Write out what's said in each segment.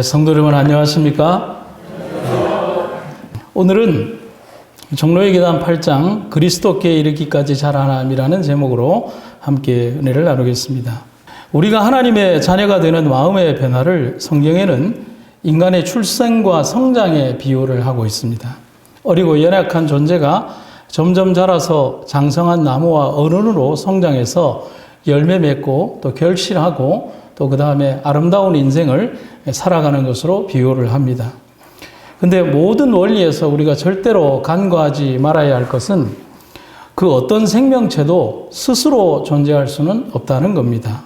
성도 여러분 안녕하십니까? 오늘은 종로의 계단 8장 그리스도께 이르기까지 자라남이라는 제목으로 함께 은혜를 나누겠습니다. 우리가 하나님의 자녀가 되는 마음의 변화를 성경에는 인간의 출생과 성장에 비유를 하고 있습니다. 어리고 연약한 존재가 점점 자라서 장성한 나무와 어른으로 성장해서 열매 맺고 또 결실하고 또 그 다음에 아름다운 인생을 살아가는 것으로 비유를 합니다. 근데 모든 원리에서 우리가 절대로 간과하지 말아야 할 것은 그 어떤 생명체도 스스로 존재할 수는 없다는 겁니다.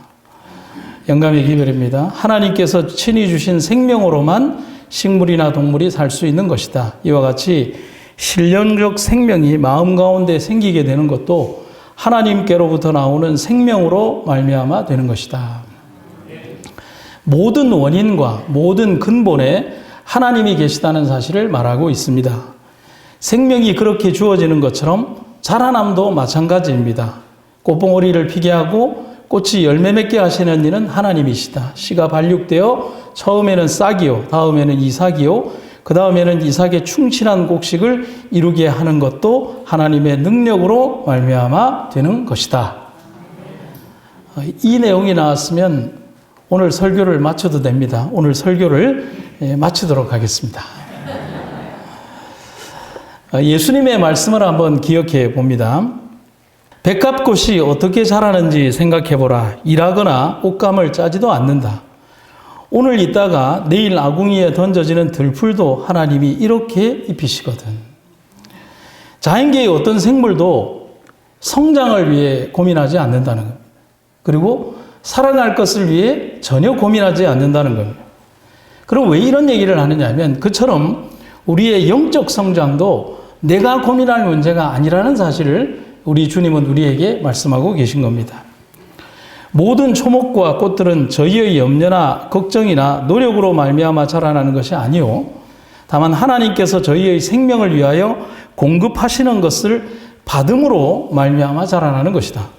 영감의 기별입니다. 하나님께서 친히 주신 생명으로만 식물이나 동물이 살 수 있는 것이다. 이와 같이 신령적 생명이 마음 가운데 생기게 되는 것도 하나님께로부터 나오는 생명으로 말미암아 되는 것이다. 모든 원인과 모든 근본에 하나님이 계시다는 사실을 말하고 있습니다. 생명이 그렇게 주어지는 것처럼 자라남도 마찬가지입니다. 꽃봉오리를 피게 하고 꽃이 열매 맺게 하시는 이는 하나님이시다. 씨가 발육되어 처음에는 싹이요, 다음에는 이삭이요, 그 다음에는 이삭의 충실한 곡식을 이루게 하는 것도 하나님의 능력으로 말미암아 되는 것이다. 이 내용이 나왔으면 오늘 설교를 마쳐도 됩니다. 오늘 설교를 마치도록 하겠습니다. 예수님의 말씀을 한번 기억해 봅니다. 백합꽃이 어떻게 자라는지 생각해 보라. 일하거나 옷감을 짜지도 않는다. 오늘 있다가 내일 아궁이에 던져지는 들풀도 하나님이 이렇게 입히시거든. 자연계의 어떤 생물도 성장을 위해 고민하지 않는다는 겁니다. 그리고 살아날 것을 위해 전혀 고민하지 않는다는 겁니다. 그럼 왜 이런 얘기를 하느냐 하면 그처럼 우리의 영적 성장도 내가 고민할 문제가 아니라는 사실을 우리 주님은 우리에게 말씀하고 계신 겁니다. 모든 초목과 꽃들은 저희의 염려나 걱정이나 노력으로 말미암아 자라나는 것이 아니요 다만 하나님께서 저희의 생명을 위하여 공급하시는 것을 받음으로 말미암아 자라나는 것이다.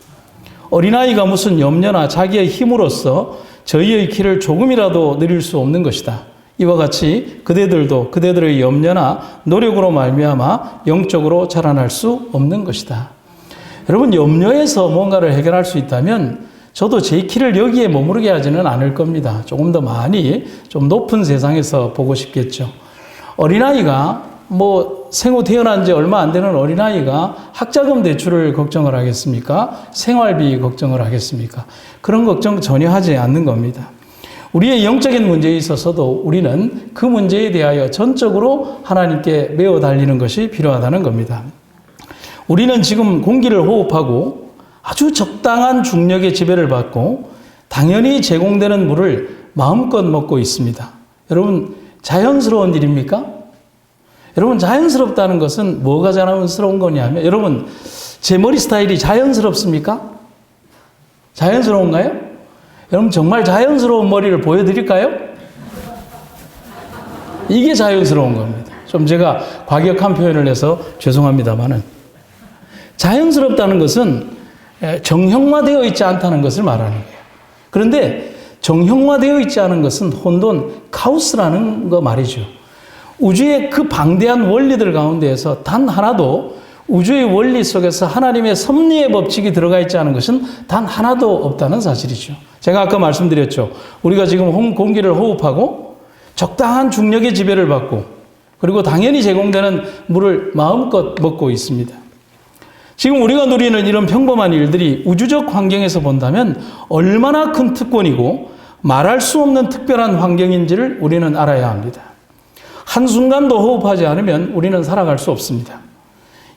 어린아이가 무슨 염려나 자기의 힘으로써 저희의 길을 조금이라도 느릴 수 없는 것이다. 이와 같이 그대들도 그대들의 염려나 노력으로 말미암아 영적으로 자라날 수 없는 것이다. 여러분, 염려에서 뭔가를 해결할 수 있다면 저도 제 길을 여기에 머무르게 하지는 않을 겁니다. 조금 더 많이 좀 높은 세상에서 보고 싶겠죠. 어린아이가 생후 태어난 지 얼마 안 되는 어린아이가 학자금 대출을 걱정을 하겠습니까? 생활비 걱정을 하겠습니까? 그런 걱정 전혀 하지 않는 겁니다. 우리의 영적인 문제에 있어서도 우리는 그 문제에 대하여 전적으로 하나님께 메어 달리는 것이 필요하다는 겁니다. 우리는 지금 공기를 호흡하고 아주 적당한 중력의 지배를 받고 당연히 제공되는 물을 마음껏 먹고 있습니다. 여러분, 자연스러운 일입니까? 여러분, 자연스럽다는 것은 뭐가 자연스러운 거냐면 여러분, 제 머리 스타일이 자연스럽습니까? 자연스러운가요? 여러분, 정말 자연스러운 머리를 보여드릴까요? 이게 자연스러운 겁니다. 좀 제가 과격한 표현을 해서 죄송합니다만은 자연스럽다는 것은 정형화되어 있지 않다는 것을 말하는 거예요. 그런데 정형화되어 있지 않은 것은 혼돈, 카오스라는 거 말이죠. 우주의 그 방대한 원리들 가운데에서 단 하나도 우주의 원리 속에서 하나님의 섭리의 법칙이 들어가 있지 않은 것은 단 하나도 없다는 사실이죠. 제가 아까 말씀드렸죠. 우리가 지금 공기를 호흡하고 적당한 중력의 지배를 받고 그리고 당연히 제공되는 물을 마음껏 먹고 있습니다. 지금 우리가 누리는 이런 평범한 일들이 우주적 환경에서 본다면 얼마나 큰 특권이고 말할 수 없는 특별한 환경인지를 우리는 알아야 합니다. 한순간도 호흡하지 않으면 우리는 살아갈 수 없습니다.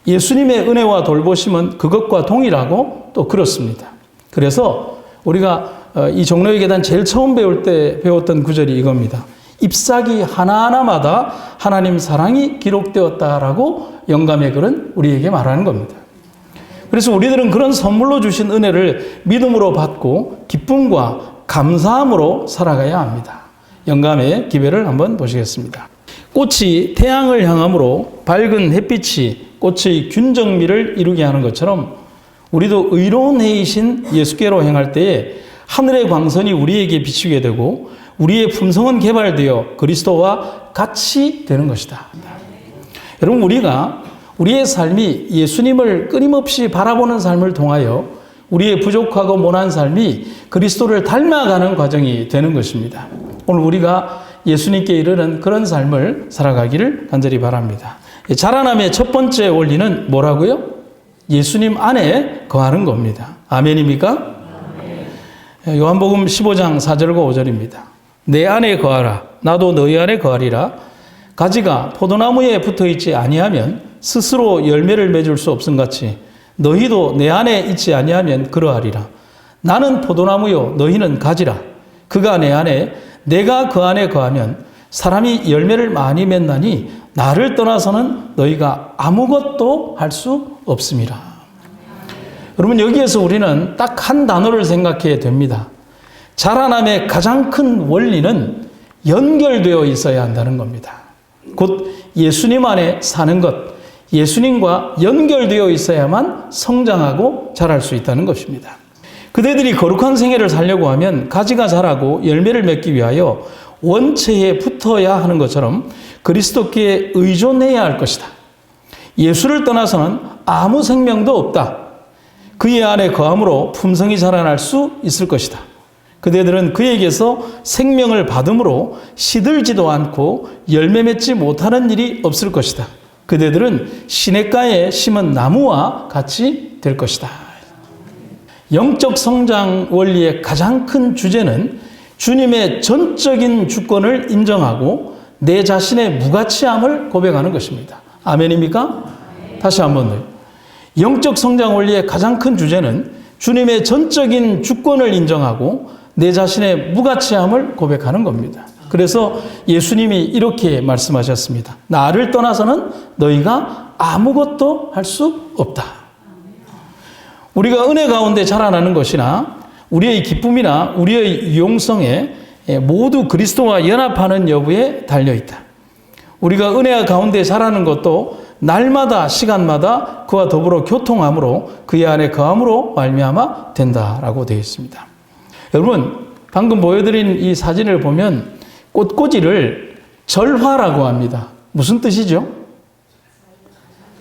예수님의 은혜와 돌보심은 그것과 동일하고 또 그렇습니다. 그래서 우리가 이 종로의 계단 제일 처음 배울 때 배웠던 구절이 이겁니다. 잎사귀 하나하나마다 하나님 사랑이 기록되었다라고 영감의 글은 우리에게 말하는 겁니다. 그래서 우리들은 그런 선물로 주신 은혜를 믿음으로 받고 기쁨과 감사함으로 살아가야 합니다. 영감의 기별을 한번 보시겠습니다. 꽃이 태양을 향함으로 밝은 햇빛이 꽃의 균정미를 이루게 하는 것처럼 우리도 의로운 해이신 예수께로 행할 때에 하늘의 광선이 우리에게 비추게 되고 우리의 품성은 개발되어 그리스도와 같이 되는 것이다. 여러분, 우리가 우리의 삶이 예수님을 끊임없이 바라보는 삶을 통하여 우리의 부족하고 모난 삶이 그리스도를 닮아가는 과정이 되는 것입니다. 오늘 우리가 예수님께 이르는 그런 삶을 살아가기를 간절히 바랍니다. 자라남의 첫 번째 원리는 뭐라고요? 예수님 안에 거하는 겁니다. 아멘입니까? 아멘. 요한복음 15장 4절과 5절입니다. 내 안에 거하라. 나도 너희 안에 거하리라. 가지가 포도나무에 붙어있지 아니하면 스스로 열매를 맺을 수 없음같이 너희도 내 안에 있지 아니하면 그러하리라. 나는 포도나무요 너희는 가지라. 그가 내 안에 내가 그 안에 거하면 사람이 열매를 많이 맺나니 나를 떠나서는 너희가 아무것도 할 수 없음이라. 여러분, 여기에서 우리는 딱 한 단어를 생각해야 됩니다. 자라남의 가장 큰 원리는 연결되어 있어야 한다는 겁니다. 곧 예수님 안에 사는 것, 예수님과 연결되어 있어야만 성장하고 자랄 수 있다는 것입니다. 그대들이 거룩한 생애를 살려고 하면 가지가 자라고 열매를 맺기 위하여 원체에 붙어야 하는 것처럼 그리스도께 의존해야 할 것이다. 예수를 떠나서는 아무 생명도 없다. 그의 안에 거함으로 품성이 자라날 수 있을 것이다. 그대들은 그에게서 생명을 받음으로 시들지도 않고 열매 맺지 못하는 일이 없을 것이다. 그대들은 시냇가에 심은 나무와 같이 될 것이다. 영적 성장 원리의 가장 큰 주제는 주님의 전적인 주권을 인정하고 내 자신의 무가치함을 고백하는 것입니다. 아멘입니까? 다시 한번 더요. 영적 성장 원리의 가장 큰 주제는 주님의 전적인 주권을 인정하고 내 자신의 무가치함을 고백하는 겁니다. 그래서 예수님이 이렇게 말씀하셨습니다. 나를 떠나서는 너희가 아무것도 할 수 없다. 우리가 은혜 가운데 자라나는 것이나 우리의 기쁨이나 우리의 유용성에 모두 그리스도와 연합하는 여부에 달려있다. 우리가 은혜 가운데 자라는 것도 날마다 시간마다 그와 더불어 교통함으로 그의 안에 거함으로 말미암아 된다라고 되어 있습니다. 여러분, 방금 보여드린 이 사진을 보면 꽃꽂이를 절화라고 합니다. 무슨 뜻이죠?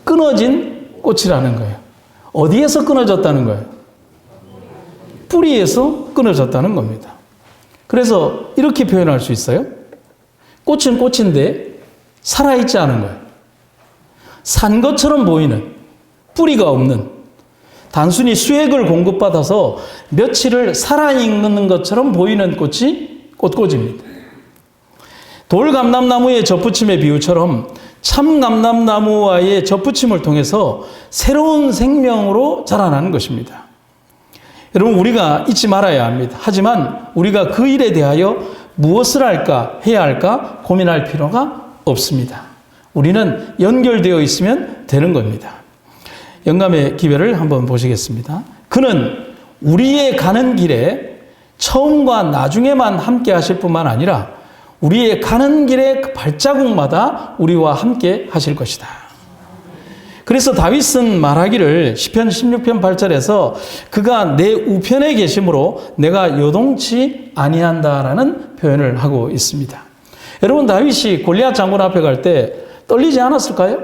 끊어진 꽃이라는 거예요. 어디에서 끊어졌다는 거예요? 뿌리에서 끊어졌다는 겁니다. 그래서 이렇게 표현할 수 있어요. 꽃은 꽃인데 살아있지 않은 거예요. 산 것처럼 보이는, 뿌리가 없는, 단순히 수액을 공급받아서 며칠을 살아있는 것처럼 보이는 꽃이 꽃꽂이입니다. 돌감람나무의 젖붙임의 비유처럼 참감람나무와의 젖붙임을 통해서 새로운 생명으로 자라나는 것입니다. 여러분, 우리가 잊지 말아야 합니다. 하지만 우리가 그 일에 대하여 무엇을 할까, 해야 할까 고민할 필요가 없습니다. 우리는 연결되어 있으면 되는 겁니다. 영감의 기별을 한번 보시겠습니다. 그는 우리의 가는 길에 처음과 나중에만 함께 하실 뿐만 아니라 우리의 가는 길의 발자국마다 우리와 함께 하실 것이다. 그래서 다윗은 말하기를 시편 16편 8절에서 그가 내 우편에 계심으로 내가 요동치 아니한다라는 표현을 하고 있습니다. 여러분, 다윗이 골리앗 장군 앞에 갈 때 떨리지 않았을까요?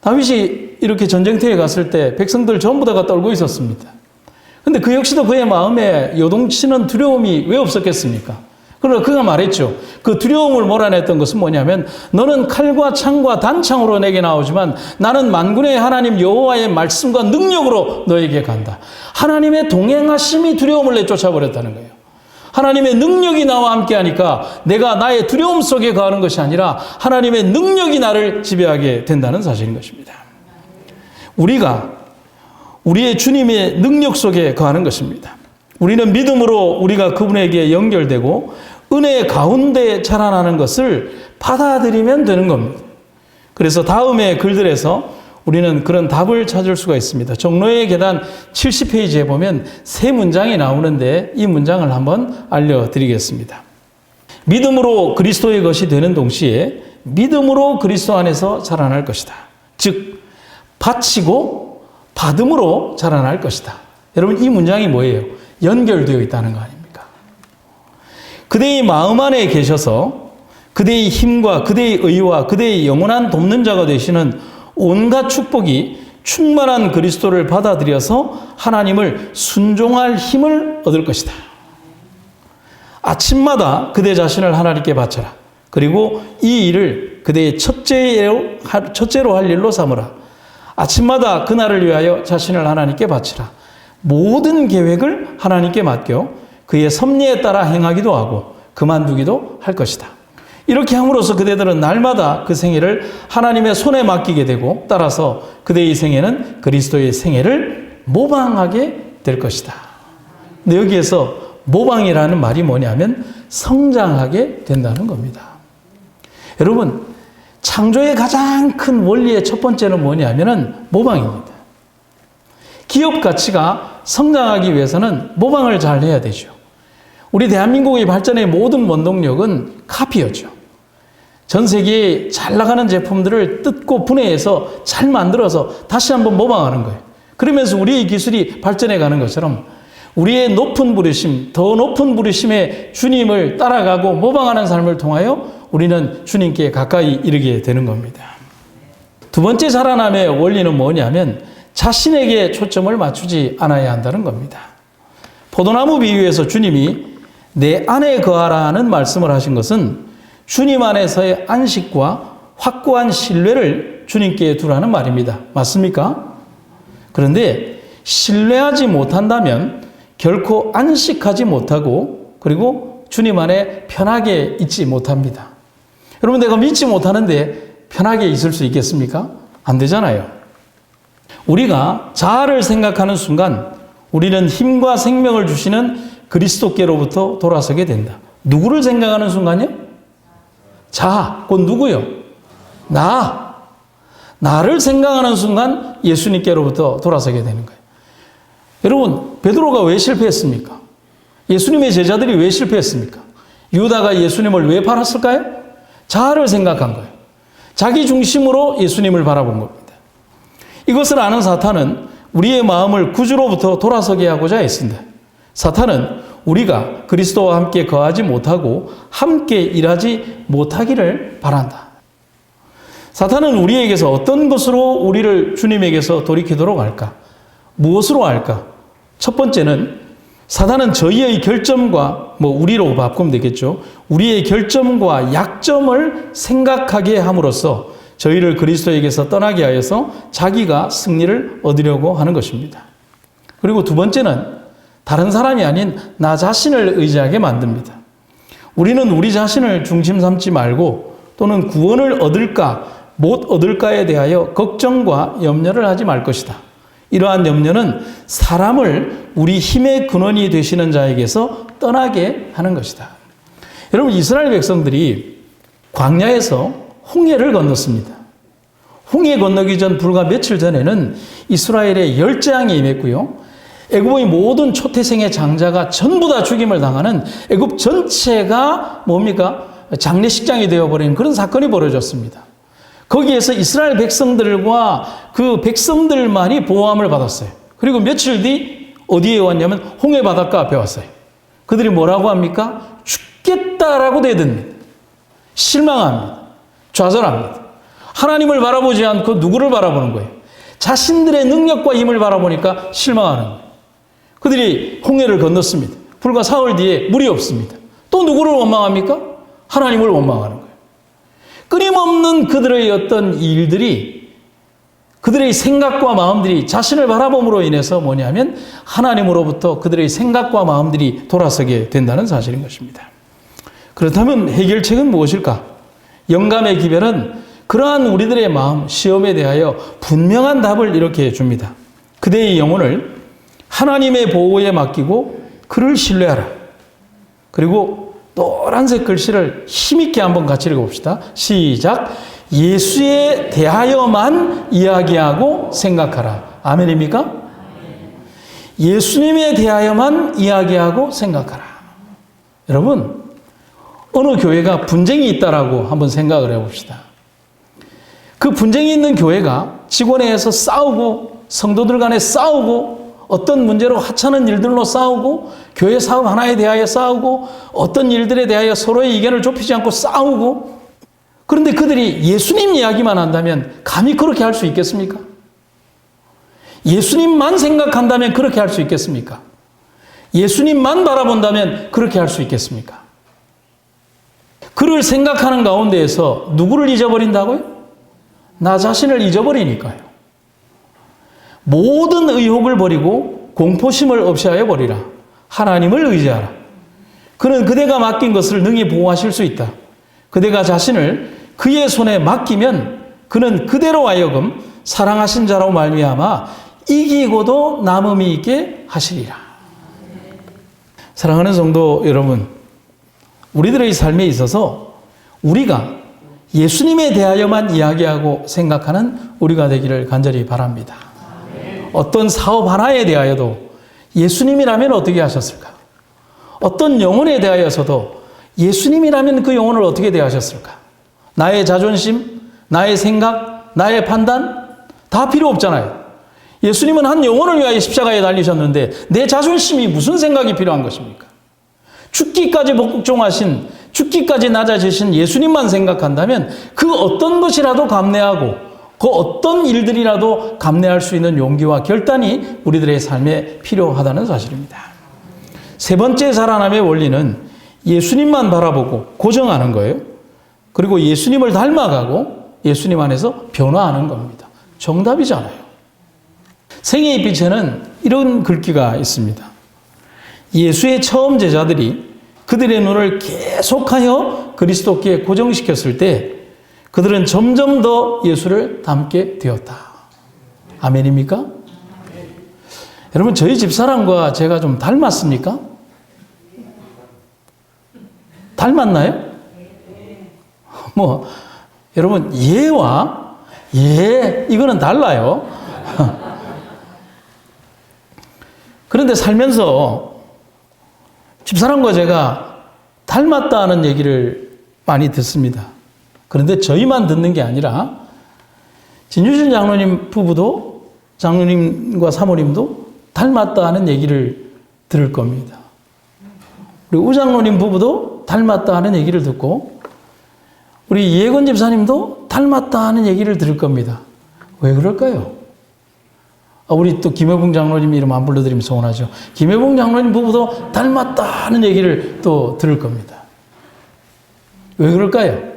다윗이 이렇게 전쟁터에 갔을 때 백성들 전부 다가 떨고 있었습니다. 그런데 그 역시도 그의 마음에 요동치는 두려움이 왜 없었겠습니까? 그러나 그가 말했죠. 그 두려움을 몰아냈던 것은 뭐냐면 너는 칼과 창과 단창으로 내게 나오지만 나는 만군의 하나님 여호와의 말씀과 능력으로 너에게 간다. 하나님의 동행하심이 두려움을 내쫓아버렸다는 거예요. 하나님의 능력이 나와 함께하니까 내가 나의 두려움 속에 거하는 것이 아니라 하나님의 능력이 나를 지배하게 된다는 사실인 것입니다. 우리가 우리의 주님의 능력 속에 거하는 것입니다. 우리는 믿음으로 우리가 그분에게 연결되고 은혜 가운데 자라나는 것을 받아들이면 되는 겁니다. 그래서 다음의 글들에서 우리는 그런 답을 찾을 수가 있습니다. 종로의 계단 70페이지에 보면 세 문장이 나오는데 이 문장을 한번 알려드리겠습니다. 믿음으로 그리스도의 것이 되는 동시에 믿음으로 그리스도 안에서 자라날 것이다. 즉 바치고 받음으로 자라날 것이다. 여러분, 이 문장이 뭐예요? 연결되어 있다는 거 아닙니까? 그대의 마음 안에 계셔서 그대의 힘과 그대의 의와 그대의 영원한 돕는 자가 되시는 온갖 축복이 충만한 그리스도를 받아들여서 하나님을 순종할 힘을 얻을 것이다. 아침마다 그대 자신을 하나님께 바쳐라. 그리고 이 일을 그대의 첫째로 할 일로 삼으라. 아침마다 그날을 위하여 자신을 하나님께 바치라. 모든 계획을 하나님께 맡겨 그의 섭리에 따라 행하기도 하고 그만두기도 할 것이다. 이렇게 함으로써 그대들은 날마다 그 생애를 하나님의 손에 맡기게 되고 따라서 그대의 생애는 그리스도의 생애를 모방하게 될 것이다. 근데 여기에서 모방이라는 말이 뭐냐면 성장하게 된다는 겁니다. 여러분, 창조의 가장 큰 원리의 첫 번째는 뭐냐면은 모방입니다. 기업 가치가 성장하기 위해서는 모방을 잘 해야 되죠. 우리 대한민국의 발전의 모든 원동력은 카피였죠. 전 세계에 잘 나가는 제품들을 뜯고 분해해서 잘 만들어서 다시 한번 모방하는 거예요. 그러면서 우리의 기술이 발전해 가는 것처럼 우리의 높은 부르심, 더 높은 부르심의 주님을 따라가고 모방하는 삶을 통하여 우리는 주님께 가까이 이르게 되는 겁니다. 두 번째 자라남의 원리는 뭐냐면 자신에게 초점을 맞추지 않아야 한다는 겁니다. 포도나무 비유에서 주님이 내 안에 거하라는 말씀을 하신 것은 주님 안에서의 안식과 확고한 신뢰를 주님께 두라는 말입니다. 맞습니까? 그런데 신뢰하지 못한다면 결코 안식하지 못하고 그리고 주님 안에 편하게 있지 못합니다. 여러분, 내가 믿지 못하는데 편하게 있을 수 있겠습니까? 안 되잖아요. 우리가 자아를 생각하는 순간 우리는 힘과 생명을 주시는 그리스도께로부터 돌아서게 된다. 누구를 생각하는 순간이요? 자아, 곧 누구요? 나를 생각하는 순간 예수님께로부터 돌아서게 되는 거예요. 여러분, 베드로가 왜 실패했습니까? 예수님의 제자들이 왜 실패했습니까? 유다가 예수님을 왜 팔았을까요? 자아를 생각한 거예요. 자기 중심으로 예수님을 바라본 겁니다. 이것을 아는 사탄은 우리의 마음을 구주로부터 돌아서게 하고자 했습니다. 사탄은 우리가 그리스도와 함께 거하지 못하고 함께 일하지 못하기를 바란다. 사탄은 우리에게서 어떤 것으로 우리를 주님에게서 돌이키도록 할까? 무엇으로 할까? 첫 번째는 사탄은 저희의 결점과 우리로 바꾸면 되겠죠. 우리의 결점과 약점을 생각하게 함으로써 저희를 그리스도에게서 떠나게 하여서 자기가 승리를 얻으려고 하는 것입니다. 그리고 두 번째는 다른 사람이 아닌 나 자신을 의지하게 만듭니다. 우리는 우리 자신을 중심 삼지 말고 또는 구원을 얻을까 못 얻을까에 대하여 걱정과 염려를 하지 말 것이다. 이러한 염려는 사람을 우리 힘의 근원이 되시는 자에게서 떠나게 하는 것이다. 여러분, 이스라엘 백성들이 광야에서 홍해를 건넜습니다. 홍해 건너기 전 불과 며칠 전에는 이스라엘의 열재앙이 임했고요. 애굽의 모든 초태생의 장자가 전부 다 죽임을 당하는 애굽 전체가 장례식장이 되어버린 그런 사건이 벌어졌습니다. 거기에서 이스라엘 백성들과 그 백성들만이 보호함을 받았어요. 그리고 며칠 뒤 어디에 왔냐면 홍해 바닷가 앞에 왔어요. 그들이 뭐라고 합니까? 죽겠다라고 대듭니다. 실망합니다. 좌절합니다. 하나님을 바라보지 않고 누구를 바라보는 거예요? 자신들의 능력과 힘을 바라보니까 실망하는 거예요. 그들이 홍해를 건넜습니다. 불과 사흘 뒤에 물이 없습니다. 또 누구를 원망합니까? 하나님을 원망하는 거예요. 끊임없는 그들의 어떤 일들이 그들의 생각과 마음들이 자신을 바라봄으로 인해서 뭐냐면 하나님으로부터 그들의 생각과 마음들이 돌아서게 된다는 사실인 것입니다. 그렇다면 해결책은 무엇일까? 영감의 기별은 그러한 우리들의 마음, 시험에 대하여 분명한 답을 이렇게 줍니다. 그대의 영혼을 하나님의 보호에 맡기고 그를 신뢰하라. 그리고 노란색 글씨를 힘있게 한번 같이 읽어봅시다. 시작. 예수에 대하여만 이야기하고 생각하라. 아멘입니까? 예수님에 대하여만 이야기하고 생각하라. 여러분, 어느 교회가 분쟁이 있다라고 한번 생각을 해봅시다. 그 분쟁이 있는 교회가 직원회에서 싸우고 성도들 간에 싸우고 어떤 문제로 하찮은 일들로 싸우고 교회 사업 하나에 대하여 싸우고 어떤 일들에 대하여 서로의 의견을 좁히지 않고 싸우고 그런데 그들이 예수님 이야기만 한다면 감히 그렇게 할 수 있겠습니까? 예수님만 생각한다면 그렇게 할 수 있겠습니까? 예수님만 바라본다면 그렇게 할 수 있겠습니까? 그를 생각하는 가운데에서 누구를 잊어버린다고요? 나 자신을 잊어버리니까요. 모든 의혹을 버리고 공포심을 없애하여 버리라. 하나님을 의지하라. 그는 그대가 맡긴 것을 능히 보호하실 수 있다. 그대가 자신을 그의 손에 맡기면 그는 그대로 하여금 사랑하신 자로 말미암아 이기고도 남음이 있게 하시리라. 사랑하는 성도 여러분, 우리들의 삶에 있어서 우리가 예수님에 대하여만 이야기하고 생각하는 우리가 되기를 간절히 바랍니다. 어떤 사업 하나에 대하여도 예수님이라면 어떻게 하셨을까? 어떤 영혼에 대하여서도 예수님이라면 그 영혼을 어떻게 대하셨을까? 나의 자존심, 나의 생각, 나의 판단 다 필요 없잖아요. 예수님은 한 영혼을 위하여 십자가에 달리셨는데 내 자존심이 무슨 생각이 필요한 것입니까? 죽기까지 복종하신, 죽기까지 낮아지신 예수님만 생각한다면 그 어떤 것이라도 감내하고 그 어떤 일들이라도 감내할 수 있는 용기와 결단이 우리들의 삶에 필요하다는 사실입니다. 세 번째 살아남의 원리는 예수님만 바라보고 고정하는 거예요. 그리고 예수님을 닮아가고 예수님 안에서 변화하는 겁니다. 정답이잖아요. 생애의 빛에는 이런 글귀가 있습니다. 예수의 처음 제자들이 그들의 눈을 계속하여 그리스도께 고정시켰을 때 그들은 점점 더 예수를 닮게 되었다. 아멘입니까? 여러분, 저희 집사람과 제가 좀 닮았습니까? 닮았나요? 여러분, 예와 이거는 달라요. 그런데 살면서 집사람과 제가 닮았다는 얘기를 많이 듣습니다. 그런데 저희만 듣는 게 아니라 진유진 장로님 부부도 장로님과 사모님도 닮았다는 얘기를 들을 겁니다. 우리 우장로님 부부도 닮았다는 얘기를 듣고 우리 이혜건 집사님도 닮았다는 얘기를 들을 겁니다. 왜 그럴까요? 우리 또 김혜봉 장로님 이름 안 불러드리면 서운하죠. 김혜봉 장로님 부부도 닮았다는 얘기를 또 들을 겁니다. 왜 그럴까요?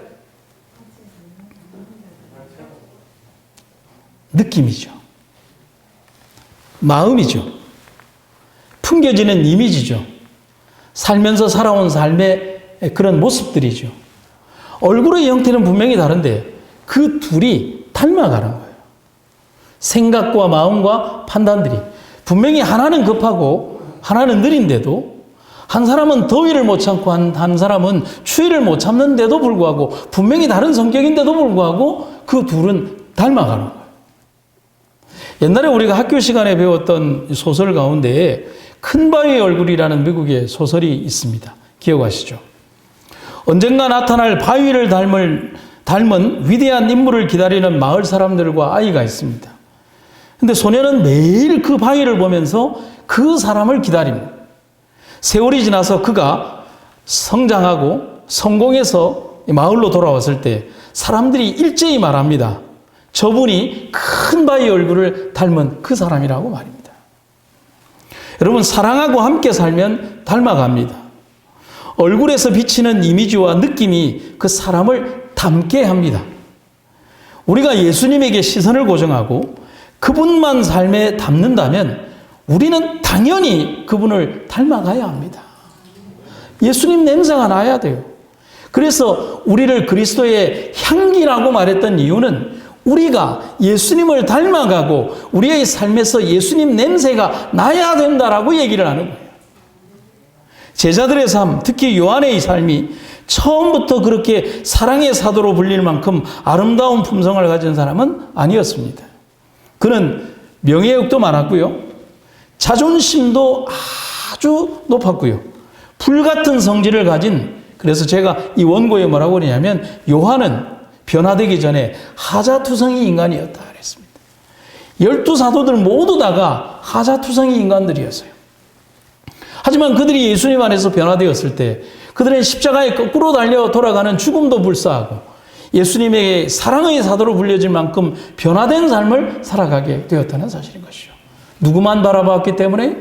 느낌이죠. 마음이죠. 풍겨지는 이미지죠. 살면서 살아온 삶의 그런 모습들이죠. 얼굴의 형태는 분명히 다른데 그 둘이 닮아가는 거예요. 생각과 마음과 판단들이 분명히 하나는 급하고 하나는 느린데도 한 사람은 더위를 못 참고 한 사람은 추위를 못 참는데도 불구하고 분명히 다른 성격인데도 불구하고 그 둘은 닮아가는 거예요. 옛날에 우리가 학교 시간에 배웠던 소설 가운데 큰 바위의 얼굴이라는 미국의 소설이 있습니다. 기억하시죠? 언젠가 나타날 바위를 닮은 위대한 인물을 기다리는 마을 사람들과 아이가 있습니다. 근데 소녀는 매일 그 바위를 보면서 그 사람을 기다립니다. 세월이 지나서 그가 성장하고 성공해서 마을로 돌아왔을 때 사람들이 일제히 말합니다. 저분이 큰 바위 얼굴을 닮은 그 사람이라고 말입니다. 여러분, 사랑하고 함께 살면 닮아갑니다. 얼굴에서 비치는 이미지와 느낌이 그 사람을 닮게 합니다. 우리가 예수님에게 시선을 고정하고 그분만 삶에 담는다면 우리는 당연히 그분을 닮아가야 합니다. 예수님 냄새가 나야 돼요. 그래서 우리를 그리스도의 향기라고 말했던 이유는 우리가 예수님을 닮아가고 우리의 삶에서 예수님 냄새가 나야 된다라고 얘기를 하는 거예요. 제자들의 삶, 특히 요한의 삶이 처음부터 그렇게 사랑의 사도로 불릴 만큼 아름다운 품성을 가진 사람은 아니었습니다. 그는 명예욕도 많았고요. 자존심도 아주 높았고요. 불같은 성질을 가진, 그래서 제가 이 원고에 뭐라고 그러냐면 요한은 변화되기 전에 하자투성이 인간이었다 그랬습니다. 12사도들 모두 다가 하자투성이 인간들이었어요. 하지만 그들이 예수님 안에서 변화되었을 때 그들의 십자가에 거꾸로 달려 돌아가는 죽음도 불사하고 예수님의 사랑의 사도로 불려질 만큼 변화된 삶을 살아가게 되었다는 사실인 것이죠. 누구만 바라봤기 때문에?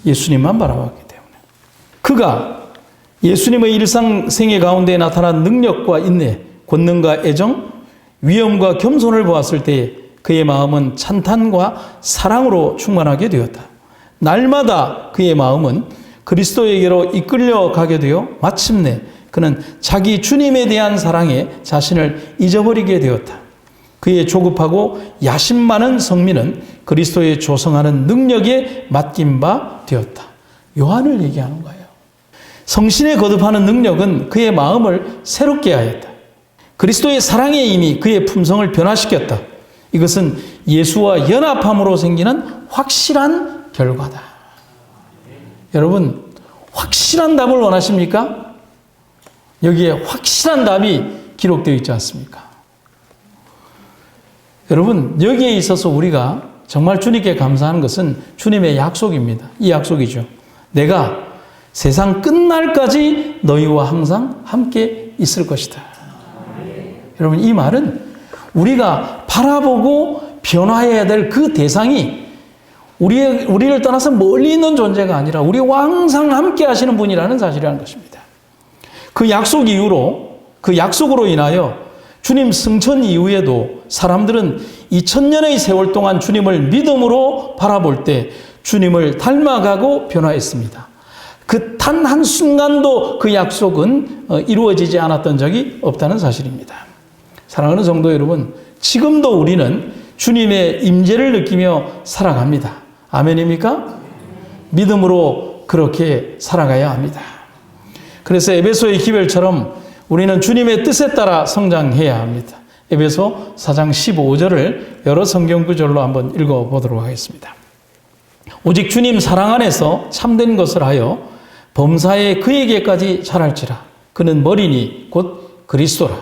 예수님만 바라봤기 때문에. 그가 예수님의 일상생애 가운데 나타난 능력과 인내, 권능과 애정, 위엄과 겸손을 보았을 때 그의 마음은 찬탄과 사랑으로 충만하게 되었다. 날마다 그의 마음은 그리스도에게로 이끌려가게 되어 마침내 그는 자기 주님에 대한 사랑에 자신을 잊어버리게 되었다. 그의 조급하고 야심 많은 성민은 그리스도의 조성하는 능력에 맡긴 바 되었다. 요한을 얘기하는 거예요. 성신에 거듭하는 능력은 그의 마음을 새롭게 하였다. 그리스도의 사랑의 힘이 그의 품성을 변화시켰다. 이것은 예수와 연합함으로 생기는 확실한 결과다. 여러분, 확실한 답을 원하십니까? 여기에 확실한 답이 기록되어 있지 않습니까? 여러분, 여기에 있어서 우리가 정말 주님께 감사하는 것은 주님의 약속입니다. 이 약속이죠. 내가 세상 끝날까지 너희와 항상 함께 있을 것이다. 여러분, 이 말은 우리가 바라보고 변화해야 될 그 대상이 우리를 떠나서 멀리 있는 존재가 아니라 우리와 항상 함께 하시는 분이라는 사실이라는 것입니다. 그 약속으로 인하여 주님 승천 이후에도 사람들은 2000년의 세월 동안 주님을 믿음으로 바라볼 때 주님을 닮아가고 변화했습니다. 그 단 한순간도 그 약속은 이루어지지 않았던 적이 없다는 사실입니다. 사랑하는 성도 여러분, 지금도 우리는 주님의 임재를 느끼며 살아갑니다. 아멘입니까? 믿음으로 그렇게 살아가야 합니다. 그래서 에베소의 기별처럼 우리는 주님의 뜻에 따라 성장해야 합니다. 에베소 4장 15절을 여러 성경 구절로 한번 읽어보도록 하겠습니다. 오직 주님 사랑 안에서 참된 것을 하여 범사에 그에게까지 자랄지라. 그는 머리니 곧 그리스도라.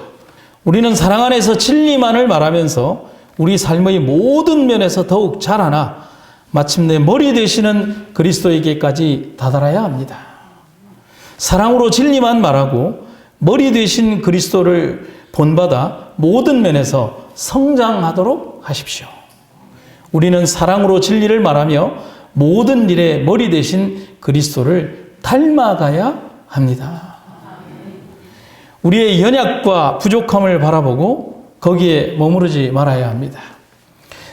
우리는 사랑 안에서 진리만을 말하면서 우리 삶의 모든 면에서 더욱 자라나 마침내 머리 되시는 그리스도에게까지 다다라야 합니다. 사랑으로 진리만 말하고 머리 되신 그리스도를 본받아 모든 면에서 성장하도록 하십시오. 우리는 사랑으로 진리를 말하며 모든 일에 머리 되신 그리스도를 닮아가야 합니다. 우리의 연약과 부족함을 바라보고 거기에 머무르지 말아야 합니다.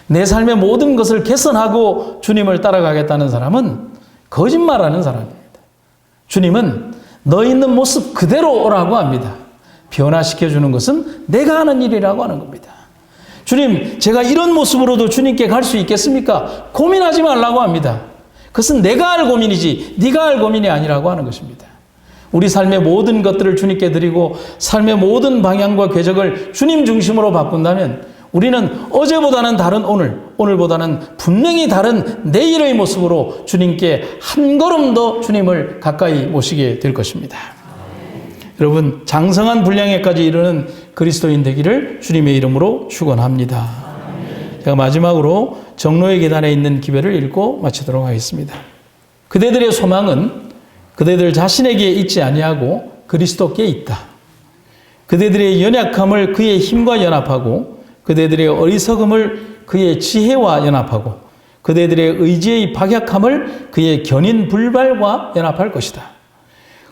내 삶의 모든 것을 개선하고 주님을 따라가겠다는 사람은 거짓말하는 사람입니다. 주님은 너 있는 모습 그대로 오라고 합니다. 변화시켜주는 것은 내가 하는 일이라고 하는 겁니다. 주님, 제가 이런 모습으로도 주님께 갈 수 있겠습니까? 고민하지 말라고 합니다. 그것은 내가 할 고민이지 네가 할 고민이 아니라고 하는 것입니다. 우리 삶의 모든 것들을 주님께 드리고 삶의 모든 방향과 궤적을 주님 중심으로 바꾼다면 우리는 어제보다는 다른 오늘보다는 분명히 다른 내일의 모습으로 주님께 한 걸음 더 주님을 가까이 모시게 될 것입니다. 여러분, 장성한 분량에까지 이르는 그리스도인 되기를 주님의 이름으로 축원합니다. 제가 마지막으로 정로의 계단에 있는 기별을 읽고 마치도록 하겠습니다. 그대들의 소망은 그대들 자신에게 있지 아니하고 그리스도께 있다. 그대들의 연약함을 그의 힘과 연합하고 그대들의 어리석음을 그의 지혜와 연합하고 그대들의 의지의 박약함을 그의 견인 불발과 연합할 것이다.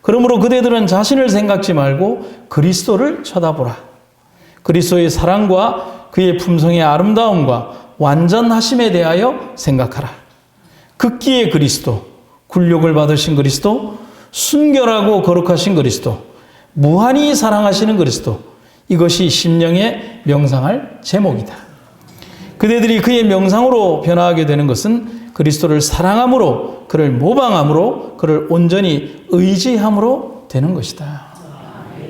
그러므로 그대들은 자신을 생각지 말고 그리스도를 쳐다보라. 그리스도의 사랑과 그의 품성의 아름다움과 완전하심에 대하여 생각하라. 극기의 그리스도, 굴욕을 받으신 그리스도, 순결하고 거룩하신 그리스도, 무한히 사랑하시는 그리스도, 이것이 심령에 명상할 제목이다. 그대들이 그의 명상으로 변화하게 되는 것은 그리스도를 사랑함으로, 그를 모방함으로, 그를 온전히 의지함으로 되는 것이다.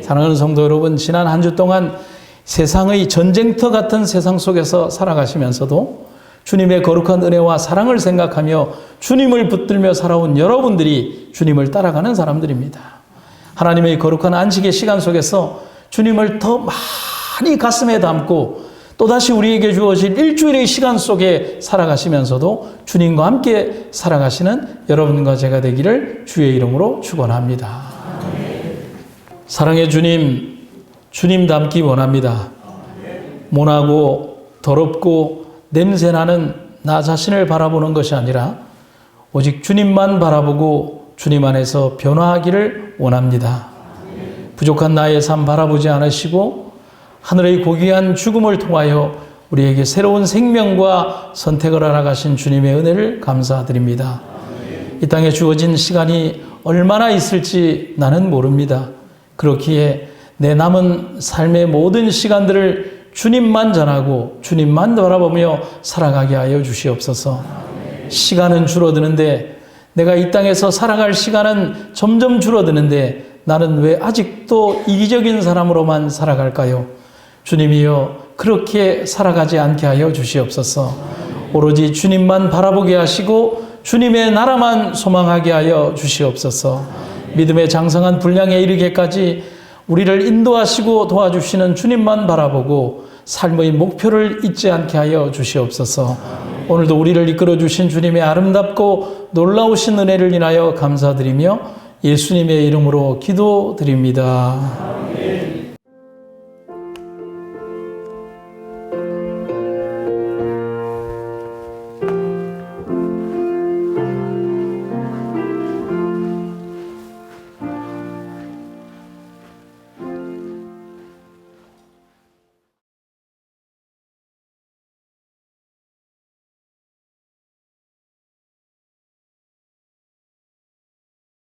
사랑하는 성도 여러분, 지난 한 주 동안 세상의 전쟁터 같은 세상 속에서 살아가시면서도 주님의 거룩한 은혜와 사랑을 생각하며 주님을 붙들며 살아온 여러분들이 주님을 따라가는 사람들입니다. 하나님의 거룩한 안식의 시간 속에서 주님을 더 많이 가슴에 담고 또다시 우리에게 주어진 일주일의 시간 속에 살아가시면서도 주님과 함께 살아가시는 여러분과 제가 되기를 주의 이름으로 축원합니다. 사랑의 주님, 주님 닮기 원합니다. 모나고 더럽고 냄새나는 나 자신을 바라보는 것이 아니라 오직 주님만 바라보고 주님 안에서 변화하기를 원합니다. 부족한 나의 삶 바라보지 않으시고 하늘의 고귀한 죽음을 통하여 우리에게 새로운 생명과 선택을 알아가신 주님의 은혜를 감사드립니다. 이 땅에 주어진 시간이 얼마나 있을지 나는 모릅니다. 그렇기에 내 남은 삶의 모든 시간들을 주님만 전하고 주님만 바라보며 살아가게 하여 주시옵소서. 시간은 줄어드는데 내가 이 땅에서 살아갈 시간은 점점 줄어드는데 나는 왜 아직도 이기적인 사람으로만 살아갈까요? 주님이여 그렇게 살아가지 않게 하여 주시옵소서. 오로지 주님만 바라보게 하시고 주님의 나라만 소망하게 하여 주시옵소서. 믿음의 장성한 분량에 이르기까지 우리를 인도하시고 도와주시는 주님만 바라보고 삶의 목표를 잊지 않게 하여 주시옵소서. 오늘도 우리를 이끌어 주신 주님의 아름답고 놀라우신 은혜를 인하여 감사드리며 예수님의 이름으로 기도드립니다.